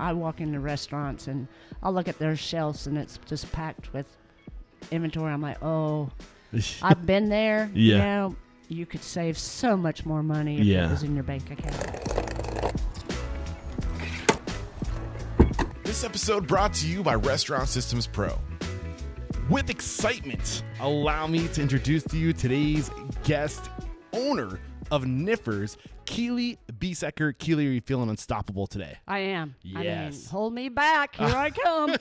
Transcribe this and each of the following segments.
I walk into restaurants and I'll look at their shelves and it's just packed with inventory. I'm like, oh, I've been there. Yeah. You know, you could save so much more money if it was in your bank account. This episode brought to you by Restaurant Systems Pro. With excitement, allow me to introduce to you today's guest, owner of Niffer's, Keely Beasecker. Keely, are you feeling unstoppable today? I am. Yes. I mean, hold me back. Here I come.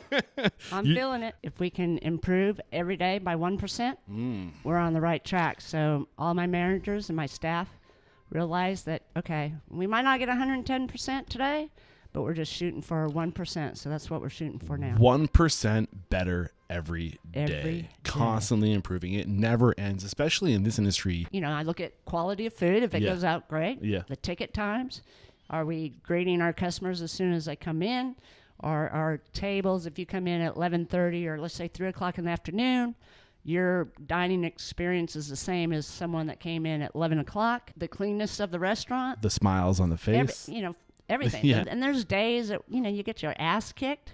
I'm feeling it. If we can improve every day by 1%, we're on the right track. So all my managers and my staff realize that, okay, we might not get 110% today, but we're just shooting for 1%. So that's what we're shooting for now. 1% better every day. Every day. Constantly improving. It never ends, especially in this industry. You know, I look at quality of food. If it goes out, great. Yeah. The ticket times. Are we greeting our customers as soon as they come in? Or our tables, if you come in at 11:30 or let's say 3 o'clock in the afternoon, your dining experience is the same as someone that came in at 11 o'clock. The cleanness of the restaurant. The smiles on the face. Everything. Yeah. And there's days that, you get your ass kicked,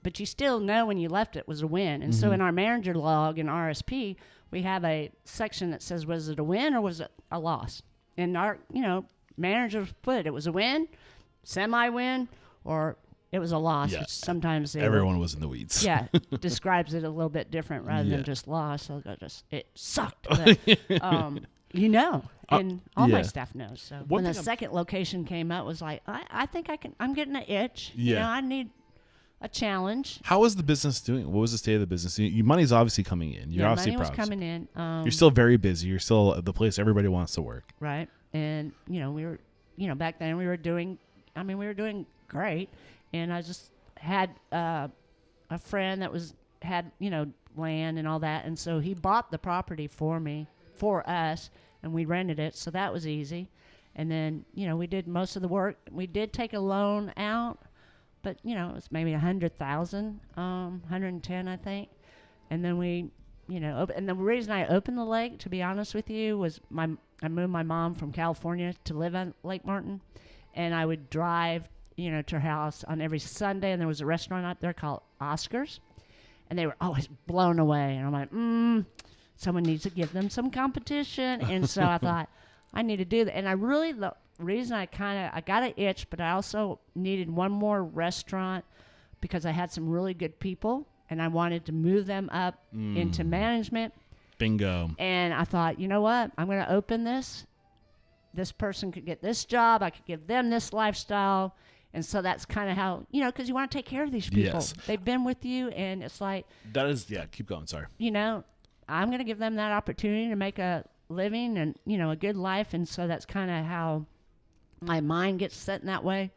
but you still know when you left it was a win. And so in our manager log in RSP, we have a section that says, was it a win or was it a loss? And our, managers put it was a win, semi-win, or it was a loss. Yeah. Which sometimes Everyone was in the weeds. Yeah, describes it a little bit different rather than just loss. So it sucked. But, and all my staff knows. So when the second location came up, was like, I think I'm getting an itch. Yeah. I need a challenge. How is the business doing? What was the state of the business? Your money's obviously coming in. You're obviously money was proud. coming in. You're still very busy. You're still the place everybody wants to work. Right. And, we were, back then we were doing great. And I just had a friend that had land and all that. And so he bought the property for us, and we rented it. So that was easy. And then, we did most of the work. We did take a loan out, but, it was maybe $100,000, 110, I think. And then we, and the reason I opened the lake, to be honest with you, was I moved my mom from California to live on Lake Martin, and I would drive, to her house on every Sunday, and there was a restaurant out there called Oscar's, and they were always blown away. And I'm like, someone needs to give them some competition. And so I thought, I need to do that. And the reason I got an itch, but I also needed one more restaurant because I had some really good people, and I wanted to move them up into management. Bingo. And I thought, you know what? I'm going to open this. This person could get this job. I could give them this lifestyle. And so that's kind of how, because you want to take care of these people. Yes. They've been with you, and it's like. That is, keep going, sorry. I'm going to give them that opportunity to make a living and, a good life. And so that's kind of how my mind gets set in that way.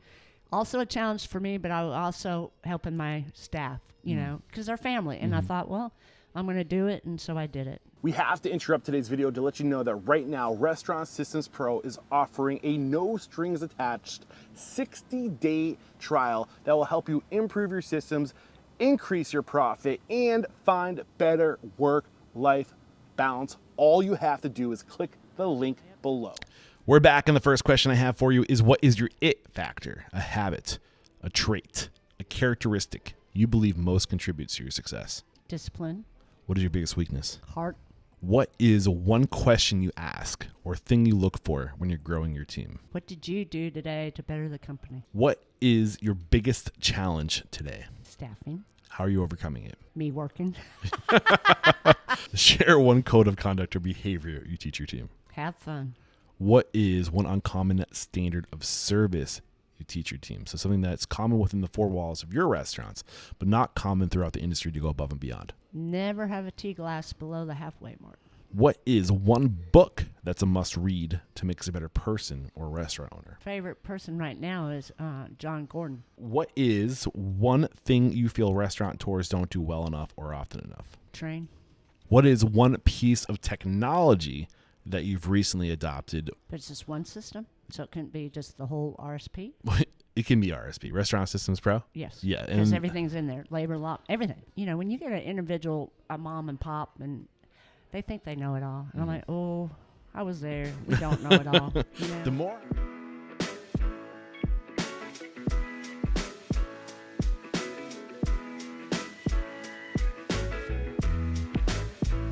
Also a challenge for me, but I was also helping my staff, because they're family. And I thought, well, I'm going to do it. And so I did it. We have to interrupt today's video to let you know that right now, Restaurant Systems Pro is offering a no strings attached 60-day trial that will help you improve your systems, increase your profit, and find better work-life balance. All you have to do is click the link below. We're back, and the first question I have for you is, what is your it factor? A habit, a trait, a characteristic you believe most contributes to your success? Discipline. What is your biggest weakness? Heart. What is one question you ask or thing you look for when you're growing your team? What did you do today to better the company? What is your biggest challenge today? Staffing. How are you overcoming it? Me working. Share one code of conduct or behavior you teach your team. Have fun. What is one uncommon standard of service you teach your team? So something that's common within the four walls of your restaurants, but not common throughout the industry to go above and beyond. Never have a tea glass below the halfway mark. What is one book that's a must read to make us a better person or restaurant owner? Favorite person right now is John Gordon. What is one thing you feel restaurateurs don't do well enough or often enough? Train. What is one piece of technology that you've recently adopted? There's just one system, so it couldn't be just the whole RSP. It can be RSP, Restaurant Systems Pro? Yes. Yeah. Because everything's in there. Labor law, everything. When you get an individual, a mom and pop, and they think they know it all. And I'm like, oh, I was there. We don't know it all. The more...